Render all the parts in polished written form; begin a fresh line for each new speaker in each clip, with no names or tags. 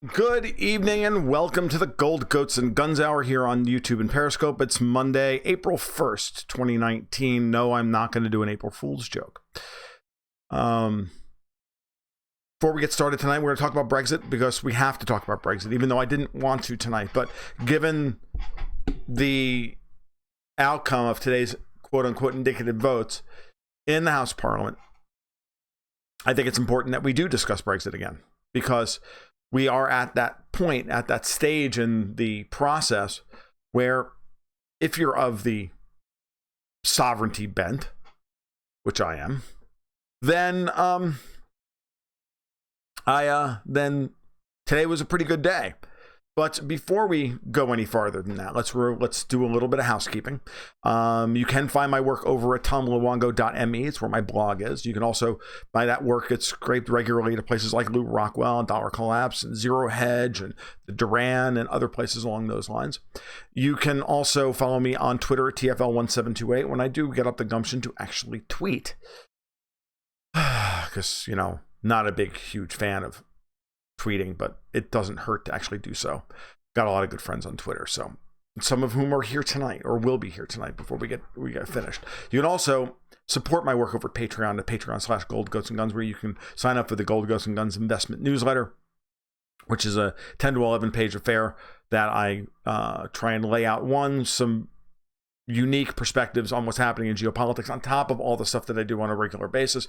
Good evening and welcome to the Gold Goats and Guns Hour here on YouTube and Periscope. It's Monday, April 1st, 2019. No, I'm not going to do an April Fool's joke. Before we get started tonight, we're going to talk about Brexit because we have to talk about Brexit, even though I didn't want to tonight. But given the outcome of today's quote-unquote indicative votes in the House of Parliament, I think it's important that we do discuss Brexit again because we are at that point, at that stage in the process where if you're of the sovereignty bent, which I am, then then today was a pretty good day. But before we go any farther than that, let's do a little bit of housekeeping. You can find my work over at tomluongo.me. It's where my blog is. You can also buy that work. It's scraped regularly to places like Lou Rockwell and Dollar Collapse and Zero Hedge and the Duran and other places along those lines. You can also follow me on Twitter at TFL1728 when I do get up the gumption to actually tweet. Because, not a big, huge fan of tweeting, but it doesn't hurt to actually do so. Got a lot of good friends on Twitter, so some of whom are here tonight or will be here tonight before we get finished. You can also support my work over at Patreon at patreon.com/goldgoatsandguns, where you can sign up for the Gold Goats and Guns investment newsletter, which is a 10 to 11 page affair that I try and lay out some unique perspectives on what's happening in geopolitics on top of all the stuff that I do on a regular basis,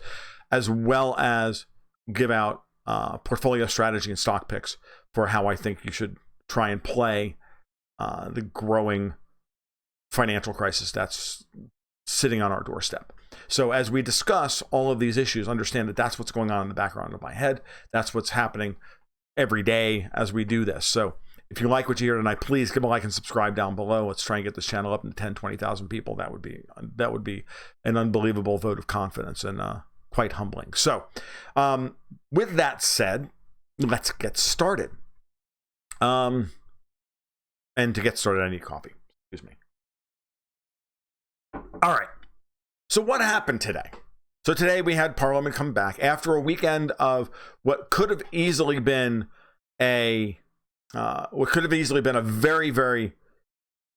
as well as give out portfolio strategy and stock picks for how I think you should try and play the growing financial crisis that's sitting on our doorstep. So as we discuss all of these issues, understand that that's what's going on in the background of my head. That's what's happening every day as we do this. So if you like what you hear tonight, please give a like and subscribe down below. Let's try and get this channel up to 10, 20,000 people. That would be an unbelievable vote of confidence and quite humbling. So with that said, let's get started. And to get started, I need coffee. Excuse me. All right. So what happened today? So today we had Parliament come back after a weekend of what could have easily been a very, very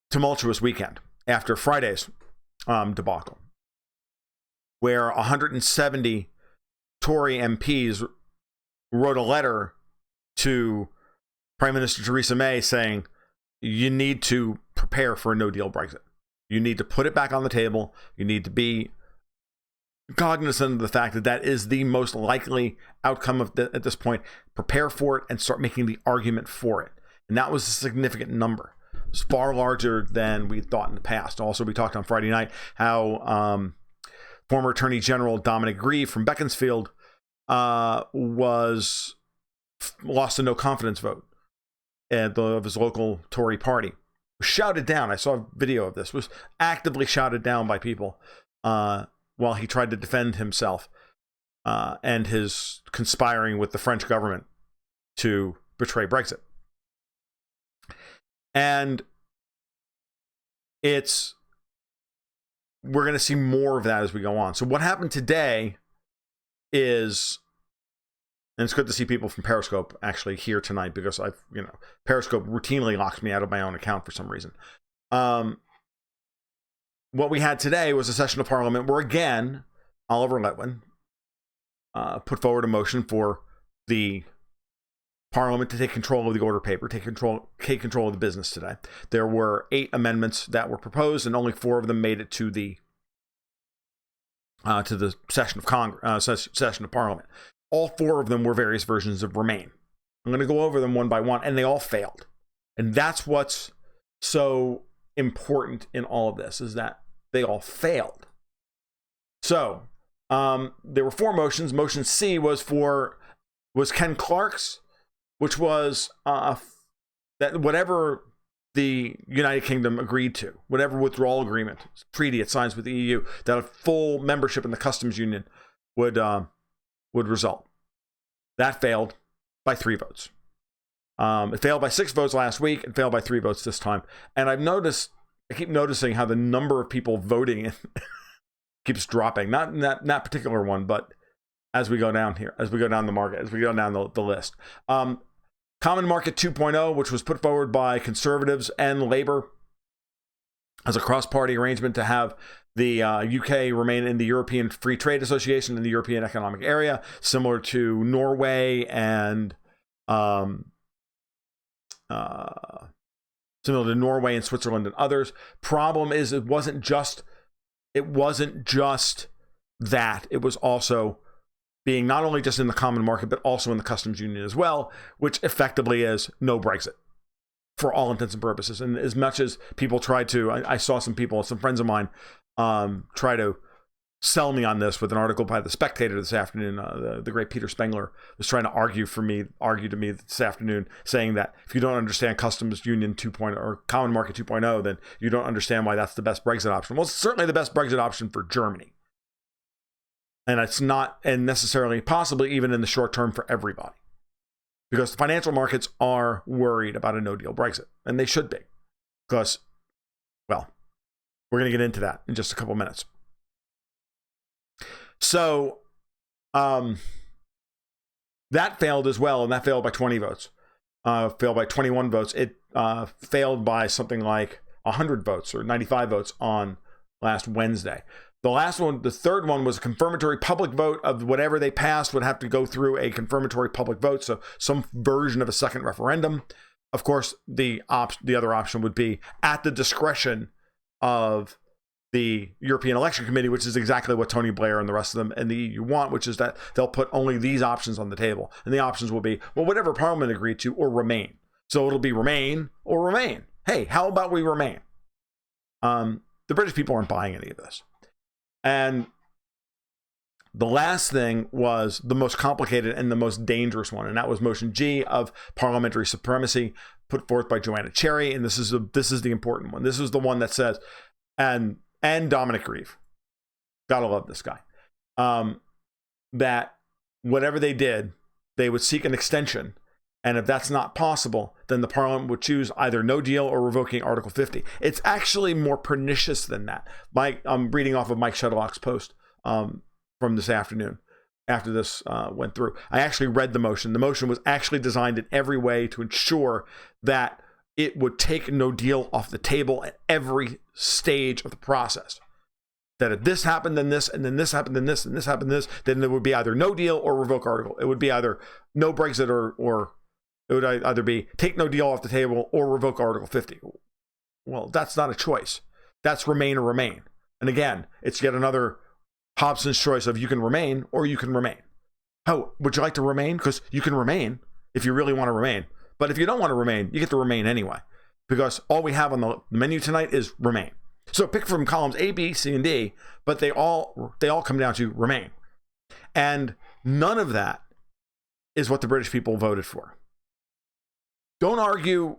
tumultuous weekend after Friday's debacle, where 170 Tory MPs wrote a letter to Prime Minister Theresa May saying, you need to prepare for a no-deal Brexit. You need to put it back on the table. You need to be cognizant of the fact that that is the most likely outcome at this point. Prepare for it and start making the argument for it. And that was a significant number. It was far larger than we thought in the past. Also, we talked on Friday night how former Attorney General Dominic Grieve from Beaconsfield lost a no confidence vote of his local Tory party. Shouted down. I saw a video of this. Was actively shouted down by people while he tried to defend himself and his conspiring with the French government to betray Brexit. And we're going to see more of that as we go on. So what happened today is, and it's good to see people from Periscope actually here tonight because Periscope routinely locks me out of my own account for some reason. What we had today was a session of Parliament where, again, Oliver Letwin put forward a motion for the Parliament to take control of the order paper, take control of the business today. There were 8 amendments that were proposed, and only 4 of them made it to the session of session of Parliament. All 4 of them were various versions of Remain. I'm going to go over them one by one, and they all failed. And that's what's so important in all of this, is that they all failed. So there were 4 motions. Motion C was Ken Clark's, which was that whatever the United Kingdom agreed to, whatever withdrawal agreement, treaty it signs with the EU, that a full membership in the customs union would result. That failed by 3 votes. It failed by 6 votes last week and failed by 3 votes this time. And I keep noticing how the number of people voting keeps dropping. Not in that particular one, but as we go down here, as we go down the market, as we go down the list. Common Market 2.0, which was put forward by Conservatives and Labour as a cross-party arrangement to have the UK remain in the European Free Trade Association and the European Economic Area, similar to Norway and similar to Norway and Switzerland and others. Problem is, it wasn't just that. It was also being not only just in the common market, but also in the customs union as well, which effectively is no Brexit for all intents and purposes. And as much as people tried to, I saw some friends of mine, try to sell me on this with an article by The Spectator this afternoon. The great Peter Spengler was trying to argue to me this afternoon, saying that if you don't understand customs union 2.0 or common market 2.0, then you don't understand why that's the best Brexit option. Well, it's certainly the best Brexit option for Germany. And it's not, and necessarily, possibly even in the short term, for everybody. Because the financial markets are worried about a no-deal Brexit. And they should be. Because, well, we're going to get into that in just a couple minutes. So, that failed as well, and that failed by 20 votes. Failed by 21 votes. It failed by something like 100 votes or 95 votes on last Wednesday. The last one, the third one, was a confirmatory public vote of whatever they passed would have to go through a confirmatory public vote, so some version of a second referendum. Of course, the other option would be at the discretion of the European Election Committee, which is exactly what Tony Blair and the rest of them and the EU want, which is that they'll put only these options on the table. And the options will be, well, whatever Parliament agreed to, or remain. So it'll be remain or remain. Hey, how about we remain? The British people aren't buying any of this. And the last thing was the most complicated and the most dangerous one, and that was motion G of parliamentary supremacy, put forth by Joanna Cherry. And this is the important one. This is the one that says, and Dominic Grieve, gotta love this guy, that whatever they did, they would seek an extension. And if that's not possible, then the Parliament would choose either no deal or revoking Article 50. It's actually more pernicious than that. I'm reading off of Mike Shutterlock's post from this afternoon after this went through. I actually read the motion. The motion was actually designed in every way to ensure that it would take no deal off the table at every stage of the process. That if this happened, then this, and then this happened, then this, and this happened, this, then there would be either no deal or revoke article. It would be either no Brexit or it would either be take no deal off the table or revoke Article 50. Well, that's not a choice. That's remain or remain. And again, it's yet another Hobson's choice of you can remain or you can remain. Oh, would you like to remain? Because you can remain if you really want to remain. But if you don't want to remain, you get to remain anyway. Because all we have on the menu tonight is remain. So pick from columns A, B, C, and D, but they all come down to remain. And none of that is what the British people voted for. Don't argue,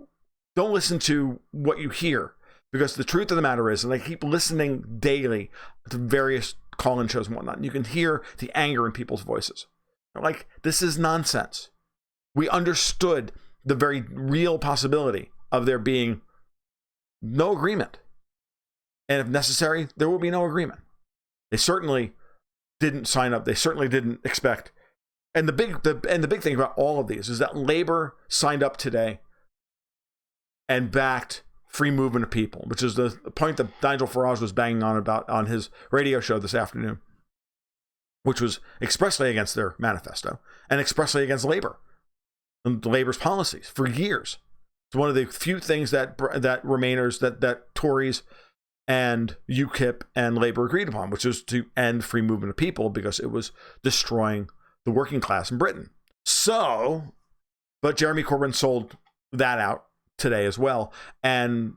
don't listen to what you hear, because the truth of the matter is, and I keep listening daily to various call-in shows and whatnot, and you can hear the anger in people's voices. They're like, this is nonsense. We understood the very real possibility of there being no agreement. And if necessary, there will be no agreement. They certainly didn't sign up. They certainly didn't expect. And the big thing about all of these is that Labour signed up today and backed free movement of people, which is the point that Nigel Farage was banging on about on his radio show this afternoon, which was expressly against their manifesto and expressly against Labour and Labour's policies for years. It's one of the few things that Remainers, that Tories and UKIP and Labour agreed upon, which was to end free movement of people because it was destroying the working class in Britain. So, but Jeremy Corbyn sold that out today as well, and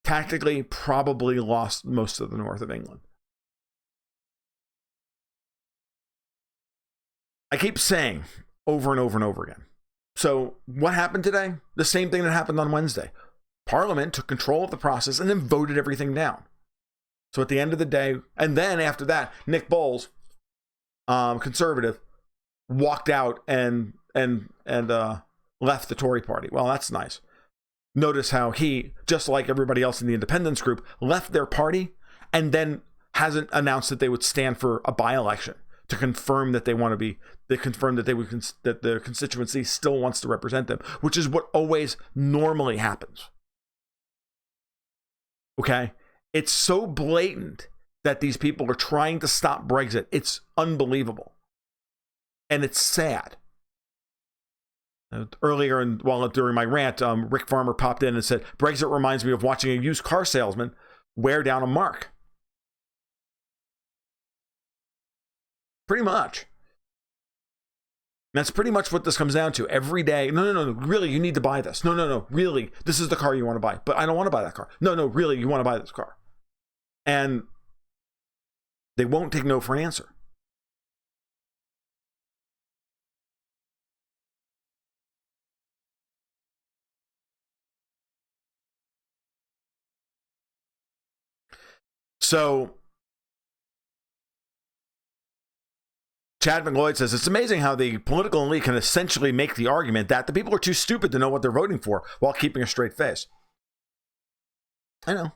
tactically probably lost most of the north of England. I keep saying over and over and over again. So what happened today? The same thing that happened on Wednesday. Parliament took control of the process and then voted everything down. So at the end of the day, and then after that, Nick Bowles, Conservative, walked out and left the Tory party. Well, that's nice. Notice how he, just like everybody else in the independence group, left their party and then hasn't announced that they would stand for a by-election. to confirm that they confirm that that the constituency still wants to represent them, which is what always normally happens. Okay? It's so blatant that these people are trying to stop Brexit. It's unbelievable. And it's sad. Earlier, during my rant, Rick Farmer popped in and said, Brexit reminds me of watching a used car salesman wear down a mark. Pretty much. That's pretty much what this comes down to. Every day, no, really, you need to buy this. No, really, this is the car you want to buy. But I don't want to buy that car. No, really, you want to buy this car. And they won't take no for an answer. So Chad McLeod says, it's amazing how the political elite can essentially make the argument that the people are too stupid to know what they're voting for while keeping a straight face. I know.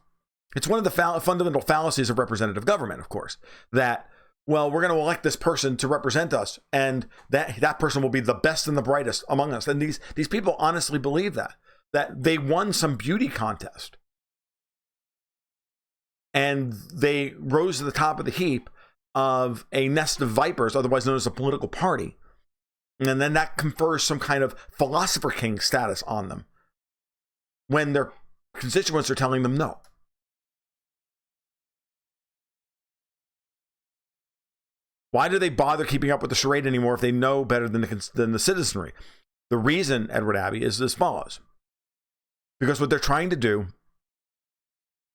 It's one of the fundamental fallacies of representative government, of course, that, well, we're going to elect this person to represent us, and that person will be the best and the brightest among us. And these people honestly believe that they won some beauty contest. And they rose to the top of the heap of a nest of vipers, otherwise known as a political party. And then that confers some kind of philosopher king status on them when their constituents are telling them no. Why do they bother keeping up with the charade anymore if they know better than the citizenry? The reason, Edward Abbey, is as follows. Because what they're trying to do,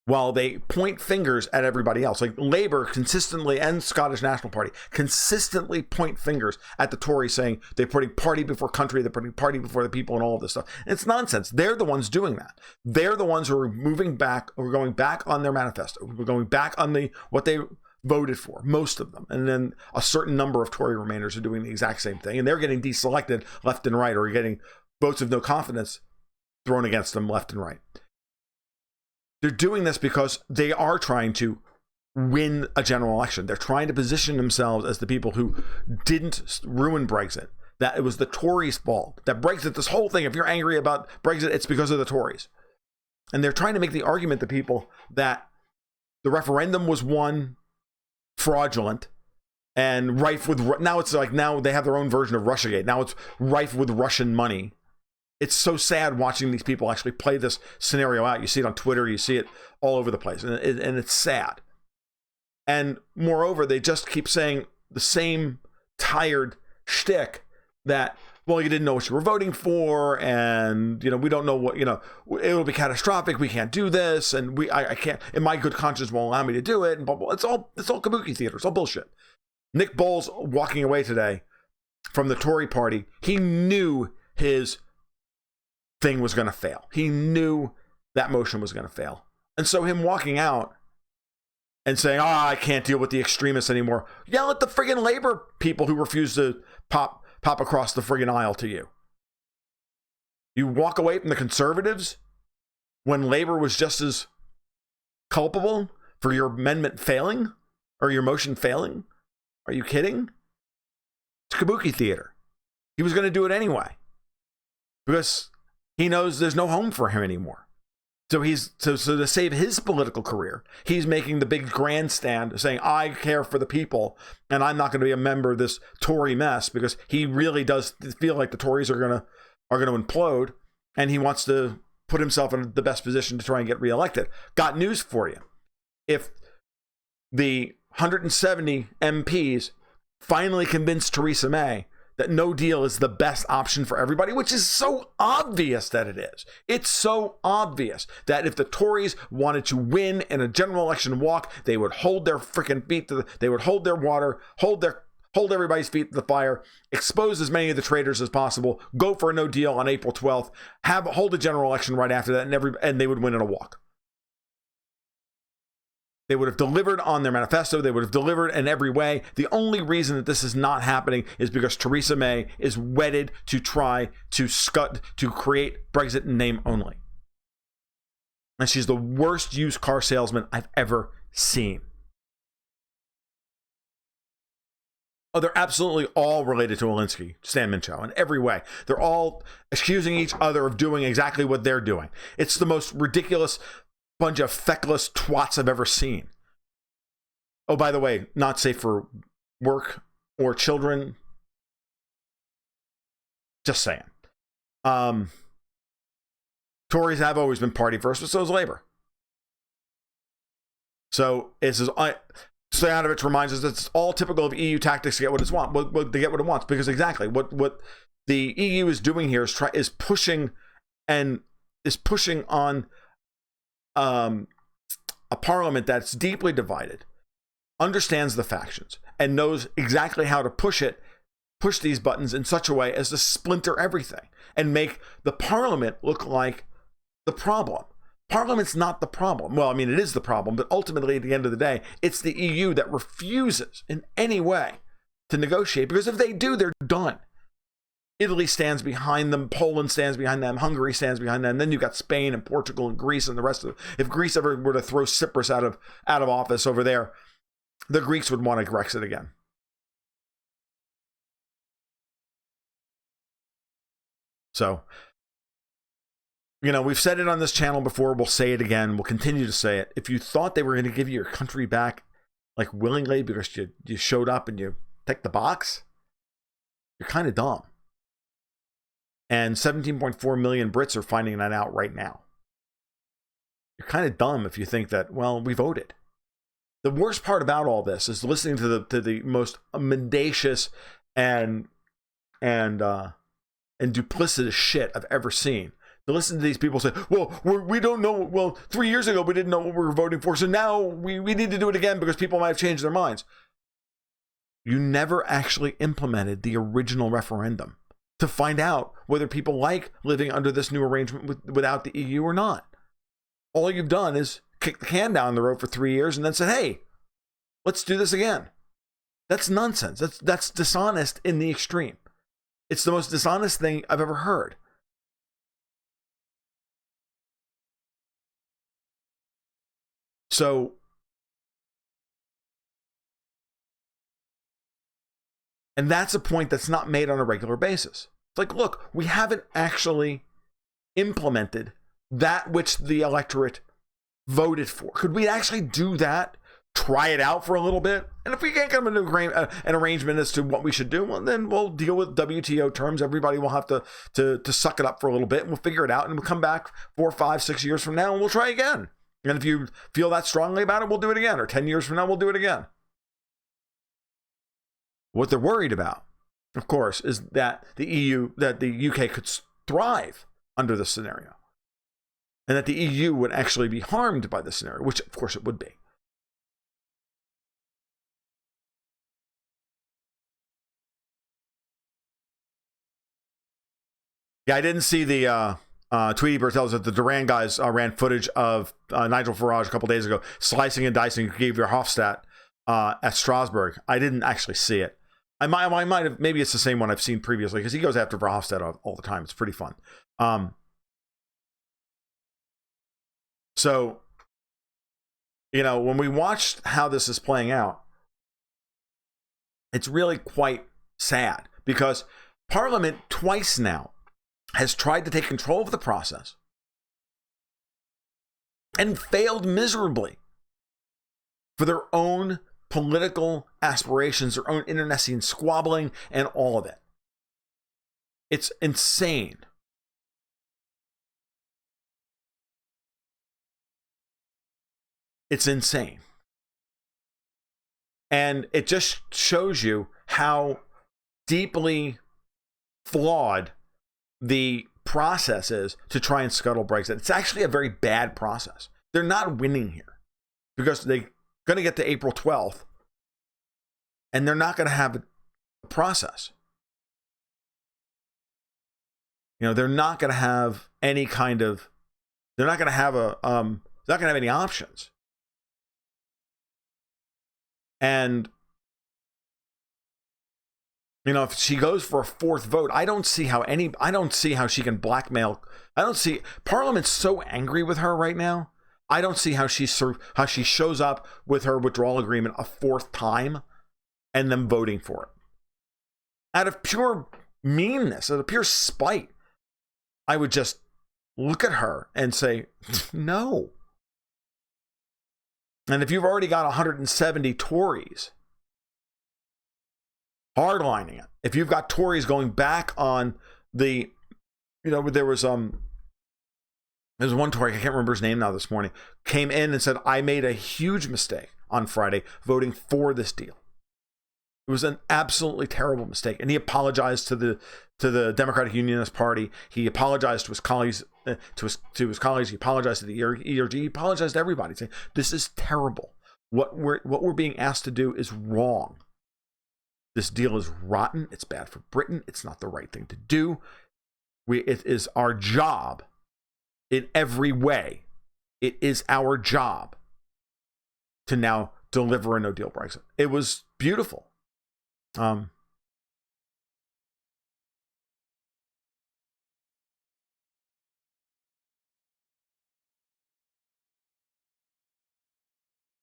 while they point fingers at everybody else, like Labour consistently and Scottish National Party consistently point fingers at the Tories, saying they're putting party before country, they're putting party before the people, and all of this stuff. And it's nonsense. They're the ones doing that. They're the ones who are moving back, or going back on their manifesto. We're going back on what they voted for, most of them. And then a certain number of Tory Remainers are doing the exact same thing. And they're getting deselected left and right, or getting votes of no confidence thrown against them left and right. They're doing this because they are trying to win a general election. They're trying to position themselves as the people who didn't ruin Brexit, that it was the Tories' fault, that Brexit, this whole thing, if you're angry about Brexit, it's because of the Tories. And they're trying to make the argument to people that the referendum was won fraudulent and rife with, now it's like, now they have their own version of Russiagate. Now it's rife with Russian money. It's so sad watching these people actually play this scenario out. You see it on Twitter, you see it all over the place, and it's sad. And moreover, they just keep saying the same tired shtick that, well, you didn't know what you were voting for, and we don't know what, it'll be catastrophic. We can't do this, and I can't, and my good conscience won't allow me to do it. And blah, blah. It's all kabuki theater. It's all bullshit. Nick Bowles walking away today from the Tory party, he knew his thing was going to fail. He knew that motion was going to fail. And so him walking out and saying, I can't deal with the extremists anymore. Yell at the friggin' Labour people who refuse to pop across the friggin' aisle to you. You walk away from the Conservatives when Labour was just as culpable for your amendment failing or your motion failing? Are you kidding? It's kabuki theater. He was going to do it anyway because he knows there's no home for him anymore. So so to save his political career, he's making the big grandstand saying, I care for the people and I'm not going to be a member of this Tory mess, because he really does feel like the Tories are going to implode, and he wants to put himself in the best position to try and get reelected. Got news for you. If the 170 MPs finally convince Theresa May that no deal is the best option for everybody, which is so obvious that it is. It's so obvious that if the Tories wanted to win in a general election walk, they would hold their freaking feet they would hold their water, hold everybody's feet to the fire, expose as many of the traitors as possible, go for a no deal on April 12th, hold a general election right after that, and they would win in a walk. They would have delivered on their manifesto. They would have delivered in every way. The only reason that this is not happening is because Theresa May is wedded to try to create Brexit in name only. And she's the worst used car salesman I've ever seen. Oh, they're absolutely all related to Alinsky, Stan Minchow, in every way. They're all accusing each other of doing exactly what they're doing. It's the most ridiculous bunch of feckless twats I've ever seen. Oh, by the way, not safe for work or children. Just saying. Tories have always been party first, but so is Labor. So Stoyanovich reminds us that it's all typical of EU tactics to get what it wants. To get what it wants, because exactly what the EU is doing here is pushing on a parliament that's deeply divided, understands the factions, and knows exactly how to push these buttons in such a way as to splinter everything and make the parliament look like the problem. Parliament's not the problem. Well, I mean, it is the problem, but ultimately, at the end of the day, it's the EU that refuses in any way to negotiate, because if they do, they're done. Italy stands behind them, Poland stands behind them, Hungary stands behind them, and then you've got Spain and Portugal and Greece and the rest of them. If Greece ever were to throw Tsipras out of office over there, the Greeks would want to Brexit again. So, we've said it on this channel before. We'll say it again. We'll continue to say it. If you thought they were going to give you your country back, like, willingly because you showed up and you ticked the box, you're kind of dumb. And 17.4 million Brits are finding that out right now. You're kind of dumb if you think that, well, we voted. The worst part about all this is listening to the most mendacious and duplicitous shit I've ever seen. To listen to these people say, well, we don't know. Well, 3 years ago, we didn't know what we were voting for. So now we need to do it again because people might have changed their minds. You never actually implemented the original referendum to find out whether people like living under this new arrangement without the EU or not. All you've done is kick the can down the road for 3 years and then said, hey, let's do this again. That's nonsense. That's dishonest in the extreme. It's the most dishonest thing I've ever heard. So, and that's a point that's not made on a regular basis. It's like, look, we haven't actually implemented that which the electorate voted for. Could we actually do that? Try it out for a little bit? And if we can't come into an arrangement as to what we should do, well, then we'll deal with WTO terms. Everybody will have to suck it up for a little bit, and we'll figure it out, and we'll come back 4, 5, 6 years from now, and we'll try again. And if you feel that strongly about it, we'll do it again. Or 10 years from now, we'll do it again. What they're worried about, of course, is that the UK could thrive under this scenario. And that the EU would actually be harmed by this scenario, which of course it would be. Yeah, I didn't see the Tweety Bird tells us that the Duran guys ran footage of Nigel Farage a couple days ago slicing and dicing Verhofstadt at Strasbourg. I didn't actually see it. I might have, maybe it's the same one I've seen previously, because he goes after Verhofstadt all the time. It's pretty fun. So, when we watched how this is playing out, it's really quite sad, because Parliament twice now has tried to take control of the process and failed miserably for their own political aspirations, their own internecine squabbling, and all of it. It's insane. It's insane. And it just shows you how deeply flawed the process is to try and scuttle Brexit. It's actually a very bad process. They're not winning here because they're going to get to April 12th and they're not going to have a process. They're not going to have any kind of, they're not going to have any options. And if she goes for a fourth vote, I don't see how she can blackmail. I don't see, Parliament's so angry with her right now. I don't see how she shows up with her withdrawal agreement a fourth time and them voting for it. out of pure meanness, out of pure spite, I would just look at her and say, no. And if you've already got 170 Tories hardlining it, if you've got Tories going back on the, there was one Tory, I can't remember his name now this morning, came in and said, I made a huge mistake on Friday voting for this deal. It was an absolutely terrible mistake. And he apologized to the Democratic Unionist Party. He apologized to his colleagues, to his colleagues. He apologized to the ERG. He apologized to everybody, saying, this is terrible. What we're being asked to do is wrong. This deal is rotten. It's bad for Britain. It's not the right thing to do. It is our job in every way. It is our job to now deliver a no-deal Brexit. It was beautiful.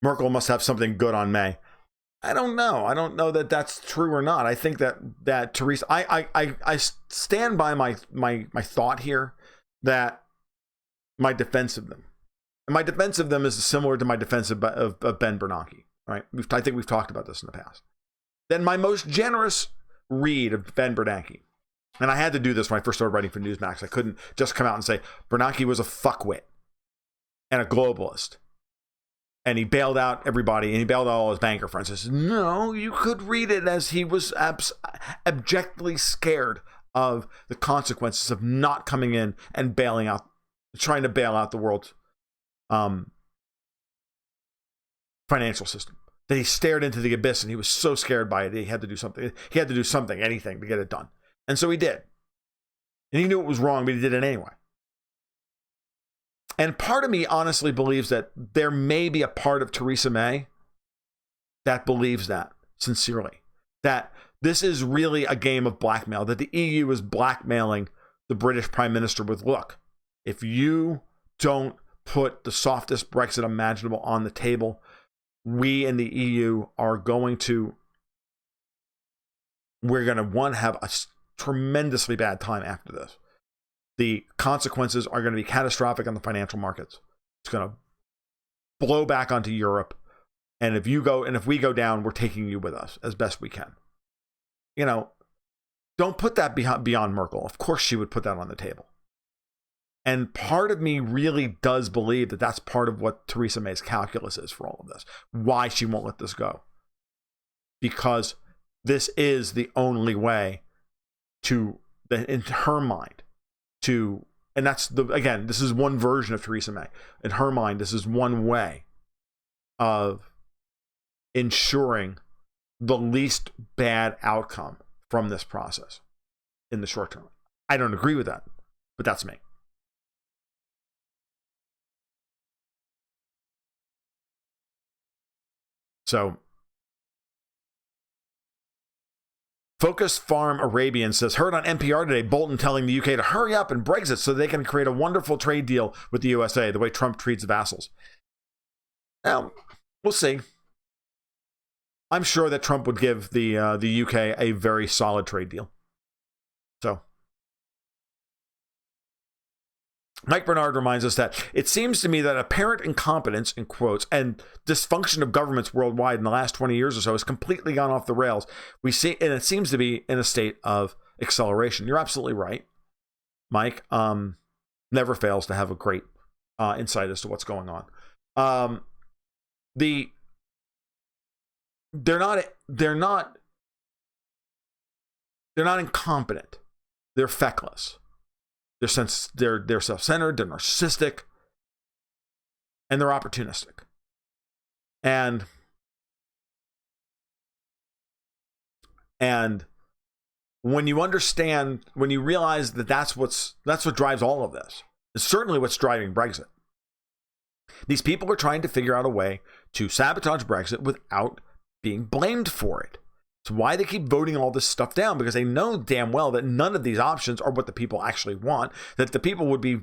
Merkel must have something good on May. I don't know. I don't know that that's true or not. I think that Theresa, I stand by my thought here that my defense of them, and my defense of them is similar to my defense of Ben Bernanke. Right? I think we've talked about this in the past. Then my most generous read of Ben Bernanke, and I had to do this when I first started writing for Newsmax. I couldn't just come out and say Bernanke was a fuckwit and a globalist, and he bailed out everybody, and he bailed out all his banker friends. I said, no, you could read it as he was abjectly scared of the consequences of not coming in and trying to bail out the world's financial system. That he stared into the abyss, and he was so scared by it, he had to do something. He had to do something, anything, to get it done. And so he did. And he knew it was wrong, but he did it anyway. And part of me honestly believes that there may be a part of Theresa May that believes that, sincerely. That this is really a game of blackmail, that the EU is blackmailing the British Prime Minister with, look, if you don't put the softest Brexit imaginable on the table, we in the EU are going to, have a tremendously bad time after this. The consequences are going to be catastrophic on the financial markets. It's going to blow back onto Europe. And if we go down, we're taking you with us as best we can. Don't put that beyond Merkel. Of course she would put that on the table. And part of me really does believe that that's part of what Theresa May's calculus is for all of this. Why she won't let this go. Because this is the only way in her mind, and this is one version of Theresa May. In her mind, this is one way of ensuring the least bad outcome from this process in the short term. I don't agree with that, but that's me. So, Focus Farm Arabian says, heard on NPR today, Bolton telling the UK to hurry up and Brexit so they can create a wonderful trade deal with the USA, the way Trump treats vassals. Now, we'll see. I'm sure that Trump would give the UK a very solid trade deal. So, Mike Bernard reminds us that it seems to me that apparent incompetence, in quotes, and dysfunction of governments worldwide in the last 20 years or so has completely gone off the rails. We see, and it seems to be in a state of acceleration. You're absolutely right, Mike. Never fails to have a great insight as to what's going on. They're not incompetent. They're feckless. They're self-centered, they're narcissistic, and they're opportunistic. And when you realize that that's what drives all of this, it's certainly what's driving Brexit. These people are trying to figure out a way to sabotage Brexit without being blamed for it. It's why they keep voting all this stuff down, because they know damn well that none of these options are what the people actually want, that the people would be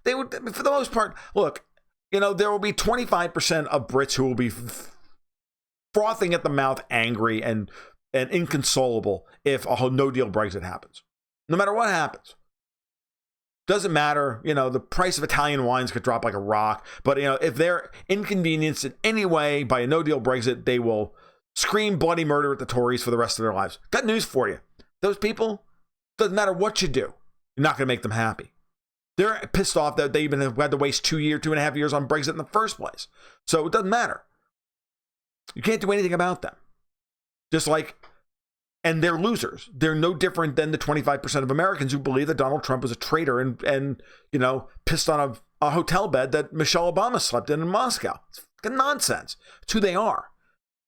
they would, for the most part, look, there will be 25% of Brits who will be frothing at the mouth, angry and and inconsolable if a no deal Brexit happens. No matter what happens. Doesn't matter, the price of Italian wines could drop like a rock. But, if they're inconvenienced in any way by a no deal Brexit, they will scream bloody murder at the Tories for the rest of their lives. Got news for you. Those people, doesn't matter what you do, you're not going to make them happy. They're pissed off that they even had to waste 2.5 years on Brexit in the first place. So it doesn't matter. You can't do anything about them. And they're losers. They're no different than the 25% of Americans who believe that Donald Trump was a traitor and pissed on a hotel bed that Michelle Obama slept in Moscow. It's fucking nonsense. It's who they are.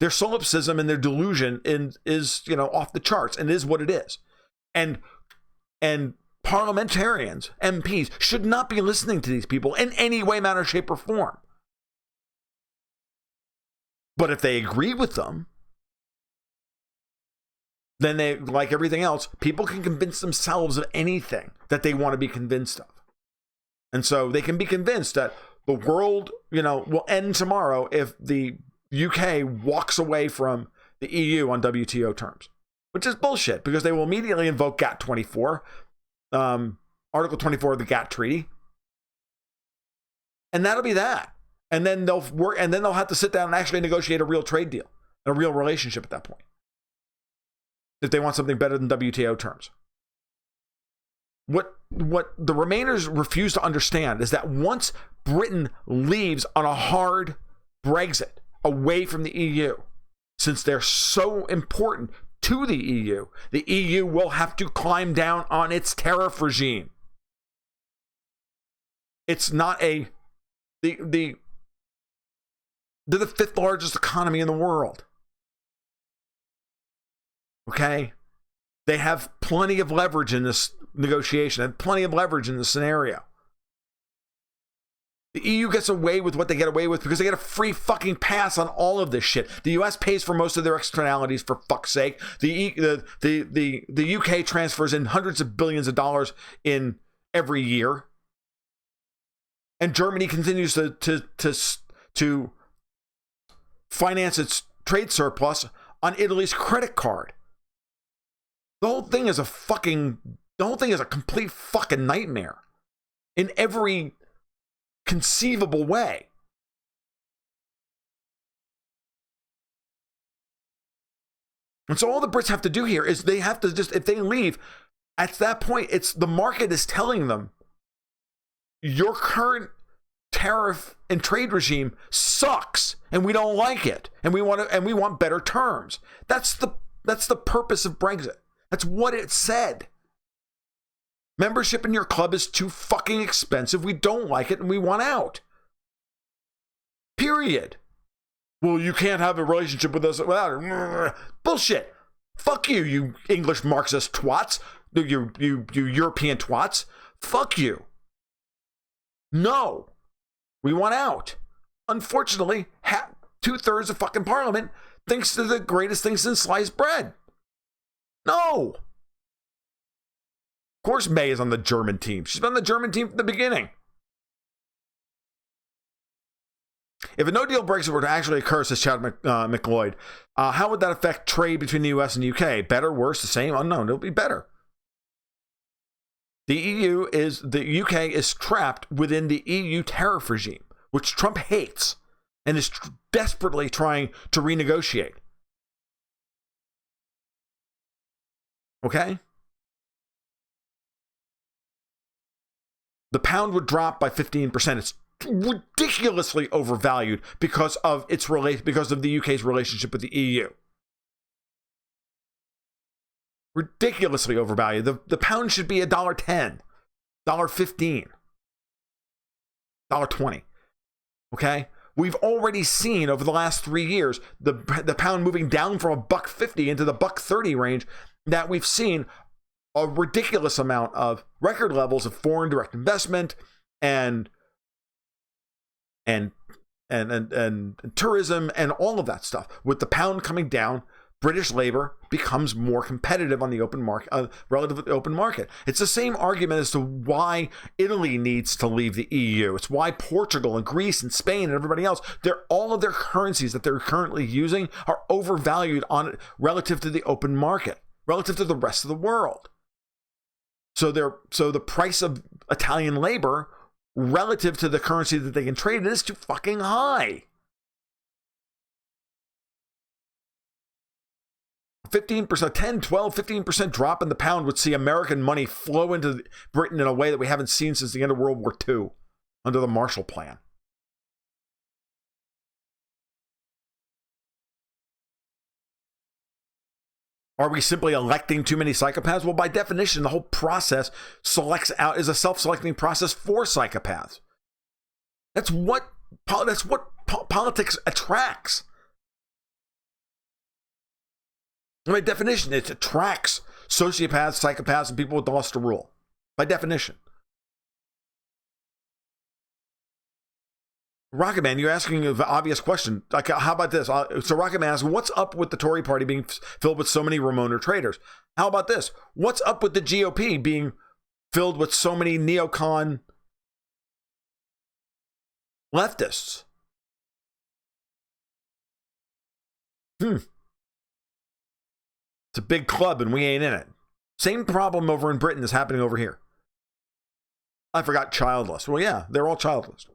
Their solipsism and their delusion is off the charts, and is what it is. And parliamentarians, MPs, should not be listening to these people in any way, manner, shape, or form. But if they agree with them, then they, like everything else, people can convince themselves of anything that they want to be convinced of. And so they can be convinced that the world, will end tomorrow if the UK walks away from the EU on WTO terms, which is bullshit because they will immediately invoke GATT 24, Article 24 of the GATT Treaty. And that'll be that. And then they'll have to sit down and actually negotiate a real trade deal, a real relationship at that point, if they want something better than WTO terms. What the Remainers refuse to understand is that once Britain leaves on a hard Brexit away from the EU, since they're so important to the EU will have to climb down on its tariff regime. It's not they're the fifth largest economy in the world. Okay? They have plenty of leverage in this negotiation and plenty of leverage in this scenario. The EU gets away with what they get away with because they get a free fucking pass on all of this shit. The US pays for most of their externalities, for fuck's sake. The UK transfers in hundreds of billions of dollars in every year. And Germany continues to finance its trade surplus on Italy's credit card. The whole thing is a complete fucking nightmare in every conceivable way. And so all the Brits have to do here is they have to just, if they leave, at that point, it's the market is telling them your current tariff and trade regime sucks and we don't like it and we want better terms. That's the purpose of Brexit. That's what it said. Membership in your club is too fucking expensive. We don't like it and we want out. Period. Well, you can't have a relationship with us without it. Bullshit. Fuck you, you English Marxist twats. You European twats. Fuck you. No. We want out. Unfortunately, 2/3 of fucking parliament thinks they're the greatest thing since sliced bread. No. Of course May is on the German team. She's been on the German team from the beginning. If a no-deal Brexit were to actually occur, says Chad McLeod, how would that affect trade between the US and the UK? Better, worse, the same, unknown? It'll be better. The UK is trapped within the EU tariff regime, which Trump hates and is desperately trying to renegotiate. Okay? The pound would drop by 15%. It's ridiculously overvalued because of the UK's relationship with the EU. Ridiculously overvalued. The pound should be $1.10, $1.15, $1.20. Okay? We've already seen over the last 3 years the pound moving down from $1.50 into the $1.30 range, that we've seen a ridiculous amount of record levels of foreign direct investment and tourism and all of that stuff. With the pound coming down British labor becomes more competitive on the open market, relative to the open market. It's the same argument as to why Italy needs to leave the EU. It's why Portugal and Greece and Spain and everybody else, all of their currencies that they're currently using are overvalued relative to the open market, relative to the rest of the world. So the price of Italian labor relative to the currency that they can trade is too fucking high. 15%, 10, 12, 15% drop in the pound would see American money flow into Britain in a way that we haven't seen since the end of World War II under the Marshall Plan. Are we simply electing too many psychopaths? Well, by definition, the whole process is a self-selecting process for psychopaths. That's what politics attracts. By definition, it attracts sociopaths, psychopaths, and people with the lust to rule. By definition. Rocket Man, you're asking an obvious question. Like, how about this? So Rocket Man asks, what's up with the Tory party being filled with so many Ramoner traitors? How about this? What's up with the GOP being filled with so many neocon leftists? It's a big club and we ain't in it. Same problem over in Britain is happening over here. I forgot childless. Well, yeah, they're all childless.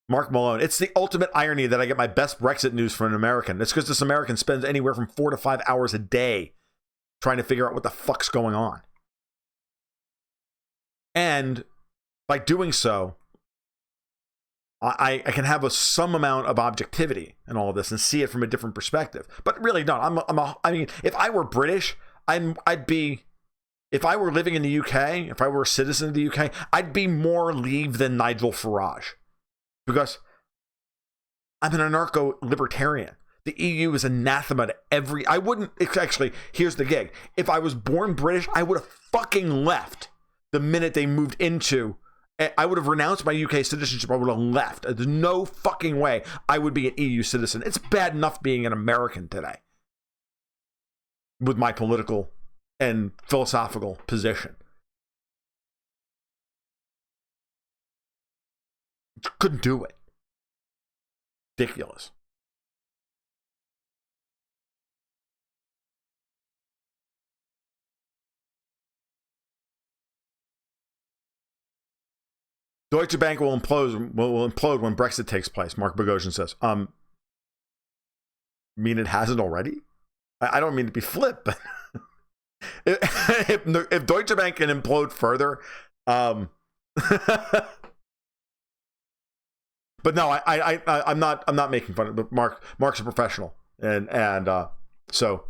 Mark Malone. It's the ultimate irony that I get my best Brexit news from an American. It's because this American spends anywhere from 4 to 5 hours a day trying to figure out what the fuck's going on. And by doing so, I can have some amount of objectivity in all of this and see it from a different perspective. But really, no. I mean, if I were British, I'd be. If I were living in the UK, if I were a citizen of the UK, I'd be more Leave than Nigel Farage, because I'm an anarcho-libertarian. The EU is anathema to every. I wouldn't actually. Here's the gig. If I was born British, I would have fucking left the minute they moved into. I would have renounced my UK citizenship. I would have left. There's no fucking way I would be an EU citizen. It's bad enough being an American today with my political and philosophical position. Couldn't do it. Ridiculous. Deutsche Bank will implode when Brexit takes place, Mark Bogosian says. Mean it hasn't already? I don't mean to be flip, but if Deutsche Bank can implode further, but no, I'm not making fun of it. Mark's a professional, and so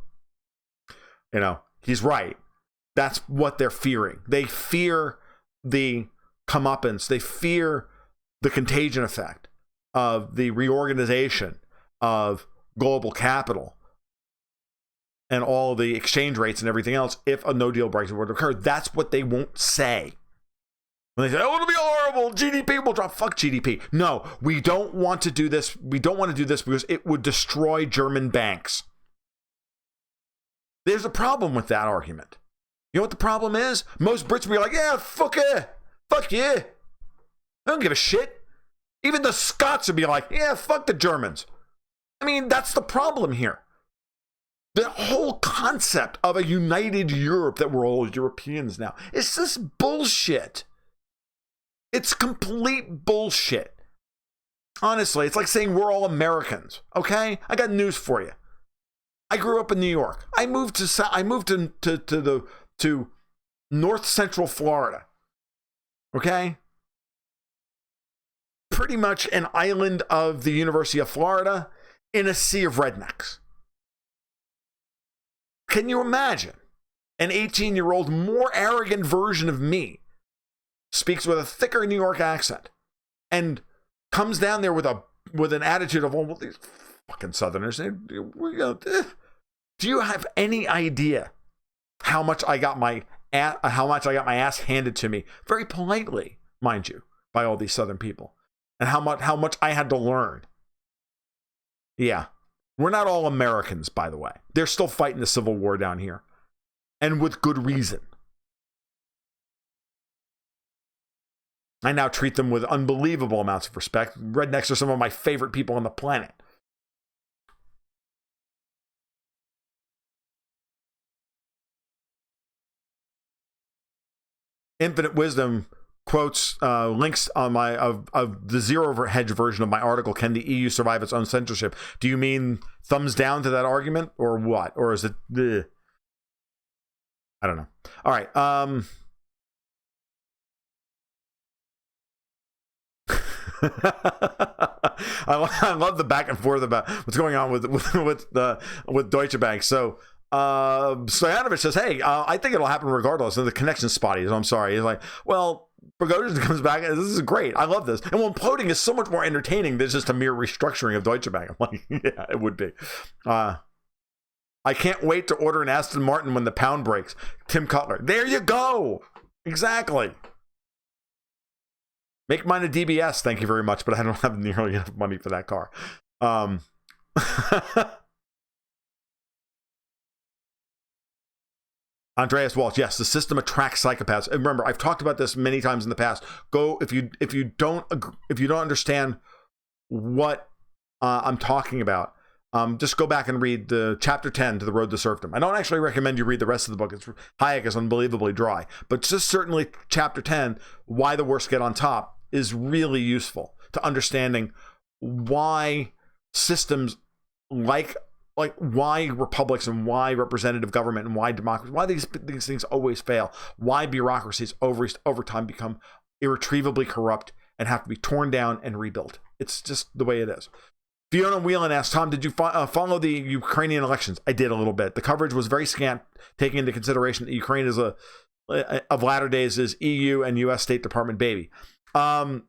he's right. That's what they're fearing. They fear the comeuppance. They fear the contagion effect of the reorganization of global capital and all the exchange rates and everything else if a no-deal Brexit were to occur. That's what they won't say. When they say, oh, it'll be horrible, GDP will drop. Fuck GDP. No, we don't want to do this. We don't want to do this because it would destroy German banks. There's a problem with that argument. You know what the problem is? Most Brits will be like, yeah, fuck it. Fuck yeah. I don't give a shit. Even the Scots would be like, yeah, fuck the Germans. I mean, that's the problem here. The whole concept of a united Europe, that we're all Europeans now, is this bullshit. It's complete bullshit. Honestly, it's like saying we're all Americans. Okay? I got news for you. I grew up in New York. I moved to north central Florida. Okay? Pretty much an island of the University of Florida in a sea of rednecks. Can you imagine an 18-year-old more arrogant version of me speaks with a thicker New York accent and comes down there with an attitude of, oh, well, these fucking Southerners, do you have any idea how much I got my ass handed to me, very politely, mind you, by all these Southern people, and how much I had to learn? Yeah, We're not all Americans, by the way. They're still fighting the Civil War down here. And with good reason. I now treat them with unbelievable amounts of respect. Rednecks are some of my favorite people on the planet. Infinite Wisdom quotes links on my of the zero hedge version of my article. Can the EU survive its own censorship? Do you mean thumbs down to that argument, or what? Or is it? I don't know. All right. I love the back and forth about what's going on with Deutsche Bank. So Stoyanovich says, hey, I think it'll happen regardless. And the connection's spotty, so I'm sorry. He's like, well, Prigozhin comes back, and this is great. I love this. And imploding is so much more entertaining than just a mere restructuring of Deutsche Bank. I'm like, yeah, it would be. I can't wait to order an Aston Martin when the pound breaks. Tim Cutler. There you go. Exactly. Make mine a DBS, thank you very much, but I don't have nearly enough money for that car. Andreas Walsh, yes, the system attracts psychopaths. And remember, I've talked about this many times in the past. Go if you don't understand what I'm talking about. Just go back and read the chapter 10 to The Road to Serfdom. I don't actually recommend you read the rest of the book. Hayek is unbelievably dry. But just certainly chapter 10, Why the Worst Get on Top, is really useful to understanding why systems like why republics and why representative government and why democracy, why these things always fail, why bureaucracies over time become irretrievably corrupt and have to be torn down and rebuilt. It's just the way it is. Fiona Whelan asked, Tom, did you follow the Ukrainian elections? I did a little bit. The coverage was very scant, taking into consideration that Ukraine is of latter days is EU and US State Department baby. That's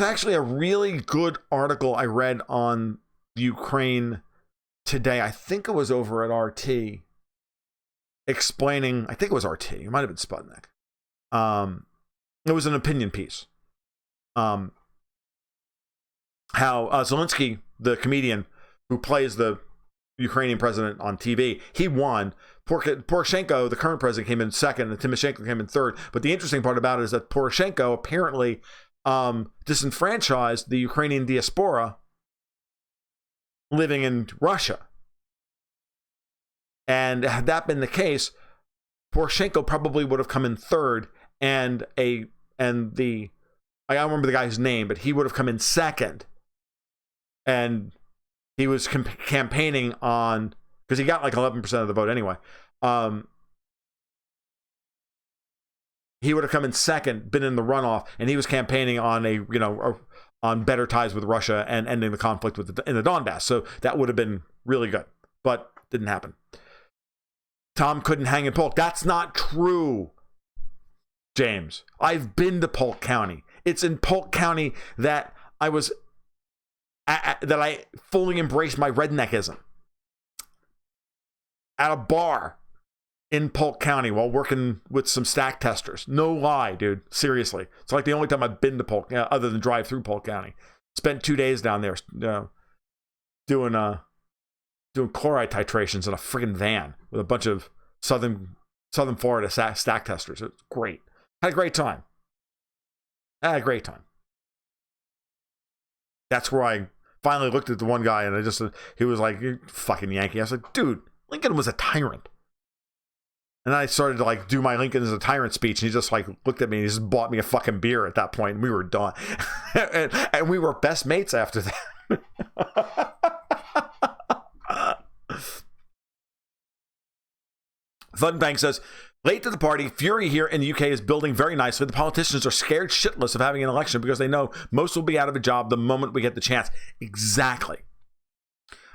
actually a really good article I read on Ukraine today. I think it was over at RT, explaining. I think it was RT. It might have been Sputnik. It was an opinion piece. How Zelensky, the comedian who plays the Ukrainian president on TV, he won. Poroshenko, the current president, came in second, and Timoshenko came in third. But the interesting part about it is that Poroshenko apparently disenfranchised the Ukrainian diaspora living in Russia. And had that been the case, Poroshenko probably would have come in third, I don't remember the guy's name, but he would have come in second. And he was campaigning on, because he got like 11% of the vote anyway. He would have come in second, been in the runoff, and he was campaigning on on better ties with Russia and ending the conflict in the Donbass. So that would have been really good, but didn't happen. Tom couldn't hang in Polk. That's not true, James. I've been to Polk County. It's in Polk County that I fully embraced my redneckism. At a bar in Polk County while working with some stack testers. No lie, dude. Seriously. It's like the only time I've been to Polk, other than drive through Polk County. Spent 2 days down there doing chloride titrations in a friggin' van with a bunch of Southern Florida stack testers. It was great. Had a great time. That's where I finally looked at the one guy and he was like, "You fucking Yankee." I was like, dude, Lincoln was a tyrant. And I started to do my Lincoln as a tyrant speech, and he just looked at me and he just bought me a fucking beer at that point, and we were done. and we were best mates after that. Funbank says, late to the party, fury here in the UK is building very nicely. The politicians are scared shitless of having an election because they know most will be out of a job the moment we get the chance. Exactly.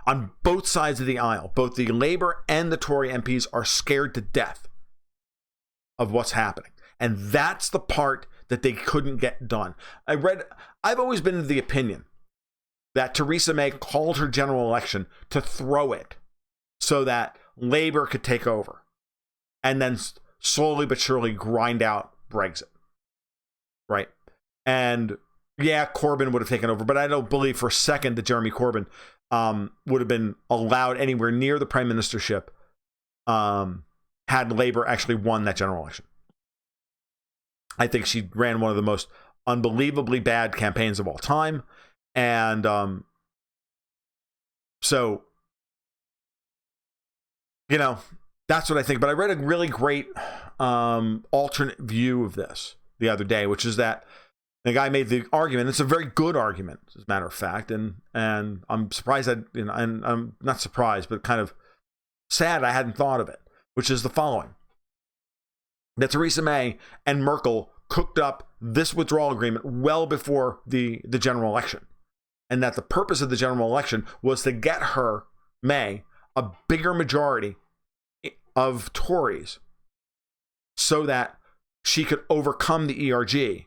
On both sides of the aisle, both the Labour and the Tory MPs are scared to death of what's happening. And that's the part that they couldn't get done. I've always been of the opinion that Theresa May called her general election to throw it so that Labour could take over and then slowly but surely grind out Brexit. Right? And Yeah, Corbyn would have taken over, but I don't believe for a second that Jeremy Corbyn would have been allowed anywhere near the prime ministership had Labour actually won that general election. I think she ran one of the most unbelievably bad campaigns of all time. And so, you know, that's what I think. But I read a really great alternate view of this the other day, which is that the guy made the argument. It's a very good argument, as a matter of fact. And I'm surprised that, and I'm not surprised, but kind of sad I hadn't thought of it, which is the following. That Theresa May and Merkel cooked up this withdrawal agreement well before the general election. And that the purpose of the general election was to get her, May, a bigger majority of Tories so that she could overcome the ERG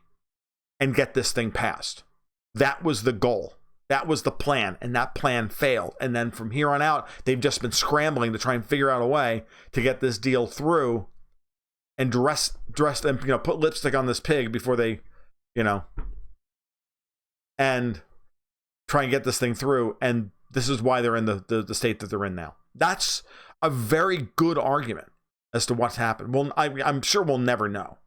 and get this thing passed. That was the goal. That was the plan, and that plan failed. And then from here on out, they've just been scrambling to try and figure out a way to get this deal through and dress them, put lipstick on this pig before they, and try and get this thing through. And this is why they're in the state that they're in now. That's a very good argument as to what's happened. Well, I'm sure we'll never know.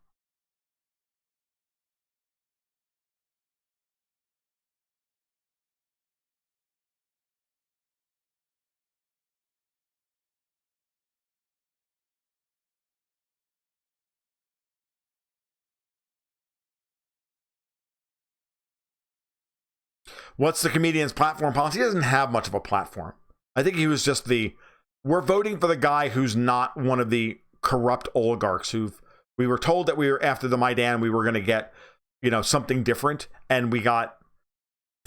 What's the comedian's platform policy? He doesn't have much of a platform. I think he was just we're voting for the guy who's not one of the corrupt oligarchs we were told that we were after the Maidan, we were going to get, something different. And we got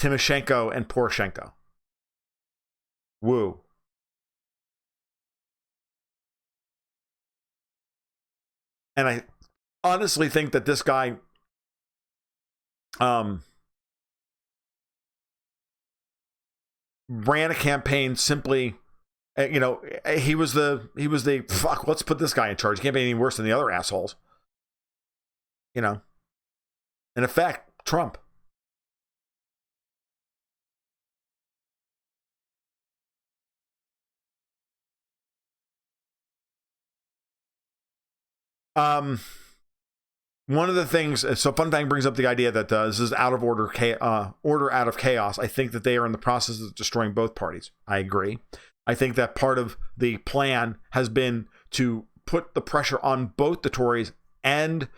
Timoshenko and Poroshenko. Woo. And I honestly think that this guy, ran a campaign simply, he was the fuck, let's put this guy in charge. He can't be any worse than the other assholes. In effect, Trump. One of the things, so Fun Fang brings up the idea that this is out of order out of chaos. I think that they are in the process of destroying both parties. I agree. I think that part of the plan has been to put the pressure on both the Tories and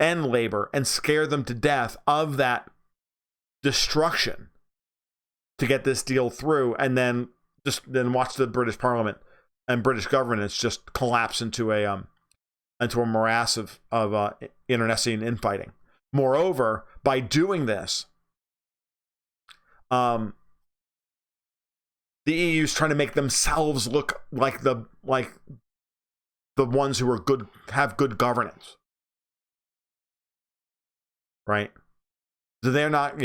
Labour and scare them to death of that destruction to get this deal through, and then watch the British Parliament and British governance just collapse into a morass of internecine infighting. Moreover, by doing this, the EU is trying to make themselves look like the ones who are good, have good governance, right? So they're not,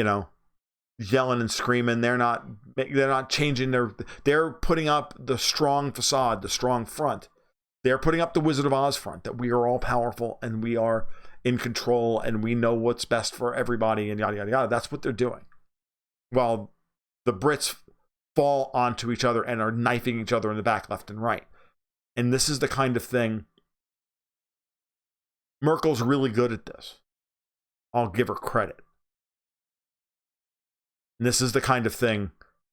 yelling and screaming. They're not changing they're putting up the strong facade, the strong front. They're putting up the Wizard of Oz front, that we are all powerful and we are in control and we know what's best for everybody and yada, yada, yada. That's what they're doing. While the Brits fall onto each other and are knifing each other in the back left and right. And this is the kind of thing. Merkel's really good at this. I'll give her credit. And this is the kind of thing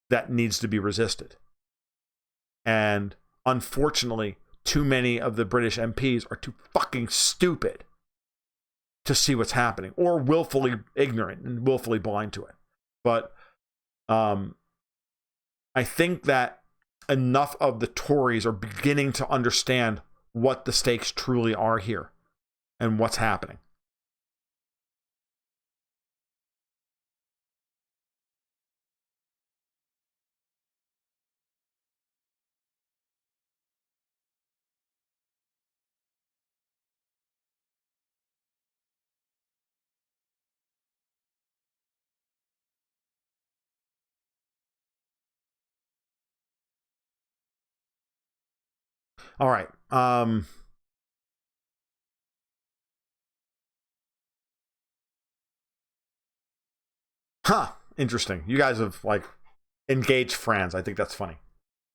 that needs to be resisted. And unfortunately, too many of the British MPs are too fucking stupid to see what's happening, or willfully ignorant and willfully blind to it. But I think that enough of the Tories are beginning to understand what the stakes truly are here and what's happening. All right. Huh. Interesting. You guys have like engaged France. I think that's funny.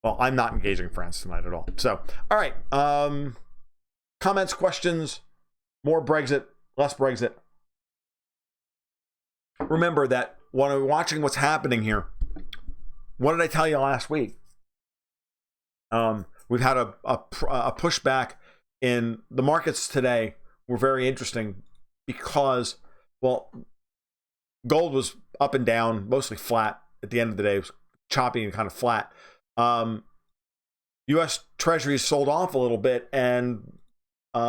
Well, I'm not engaging France tonight at all. So, all right. Comments, questions, more Brexit, less Brexit. Remember that when I'm watching what's happening here, what did I tell you last week? We've had a pushback in the markets today. Were very interesting because, well, gold was up and down, mostly flat at the end of the day. It was choppy and kind of flat. U.S. Treasuries sold off a little bit, and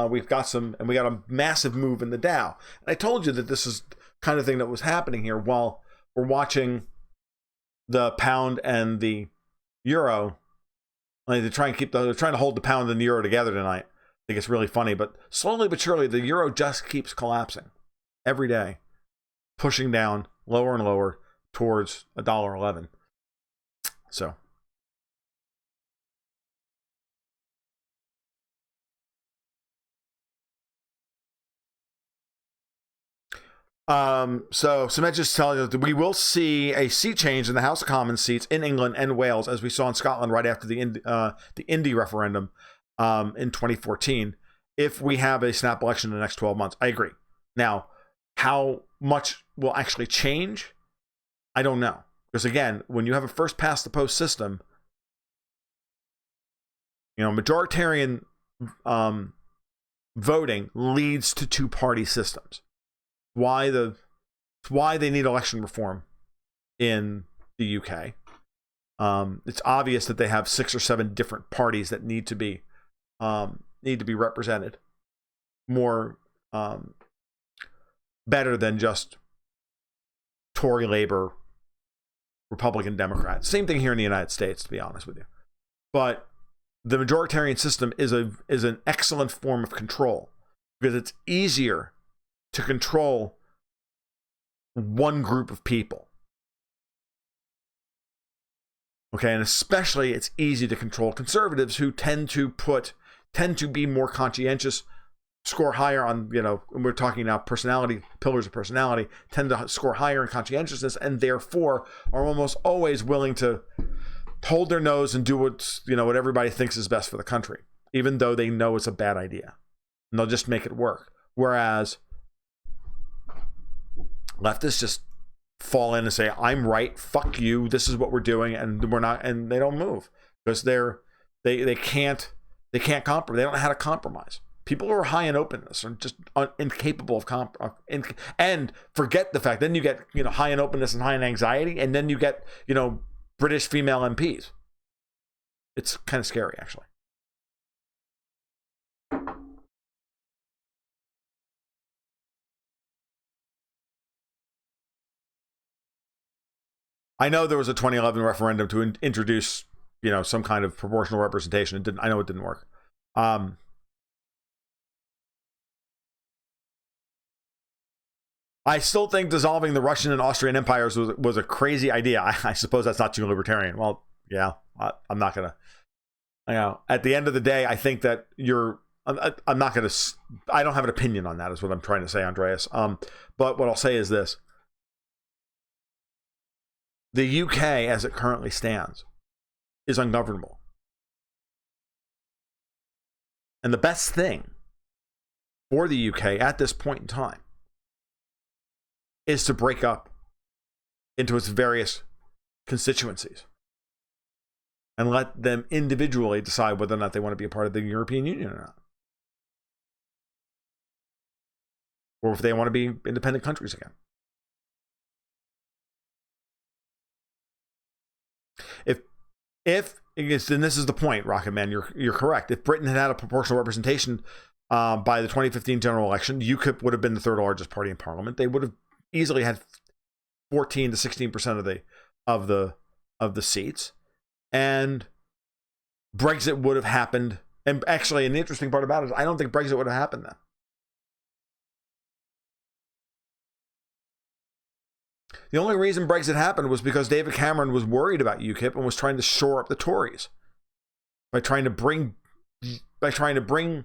we got a massive move in the Dow. And I told you that this is kind of thing that was happening here while we're watching the pound and the euro. Like they're trying to hold the pound and the euro together tonight. I think it's really funny, but slowly but surely the euro just keeps collapsing every day, pushing down lower and lower towards $1.11. So Sumit just telling us that we will see a seat change in the House of Commons seats in England and Wales, as we saw in Scotland right after the Indie referendum in 2014, if we have a snap election in the next 12 months. I agree. Now, how much will actually change? I don't know. Because again, when you have a first past the post system, majoritarian voting leads to two-party systems. Why they need election reform in the UK. It's obvious that they have 6 or 7 different parties that need to be represented more better than just Tory, Labour, Republican, Democrat. Same thing here in the United States, to be honest with you. But the majoritarian system is an excellent form of control because it's easier to control one group of people. Okay, and especially it's easy to control conservatives who tend to be more conscientious, score higher on, and we're talking now personality, pillars of personality, tend to score higher in conscientiousness, and therefore are almost always willing to hold their nose and do what everybody thinks is best for the country, even though they know it's a bad idea. And they'll just make it work. Whereas leftists just fall in and say, I'm right, fuck you, this is what we're doing, and we're not, and they don't move because they can't compromise. They don't know how to compromise. People who are high in openness are just incapable of and forget the fact. Then you get high in openness and high in anxiety, and then you get British female MPs. It's kind of scary, actually. I know there was a 2011 referendum to introduce, some kind of proportional representation. I know it didn't work. I still think dissolving the Russian and Austrian empires was a crazy idea. I suppose that's not too libertarian. Well, yeah, I'm not gonna. At the end of the day, I think that I'm not gonna. I don't have an opinion on that. Is what I'm trying to say, Andreas. But what I'll say is this. The UK, as it currently stands, is ungovernable. And the best thing for the UK at this point in time is to break up into its various constituencies and let them individually decide whether or not they want to be a part of the European Union or not. Or if they want to be independent countries again. If and this is the point, Rocket Man, you're correct. If Britain had a proportional representation by the 2015 general election, UKIP would have been the third largest party in Parliament. They would have easily had 14 to 16% of the seats, and Brexit would have happened. And actually, an interesting part about it is I don't think Brexit would have happened then. The only reason Brexit happened was because David Cameron was worried about UKIP and was trying to shore up the Tories by trying to bring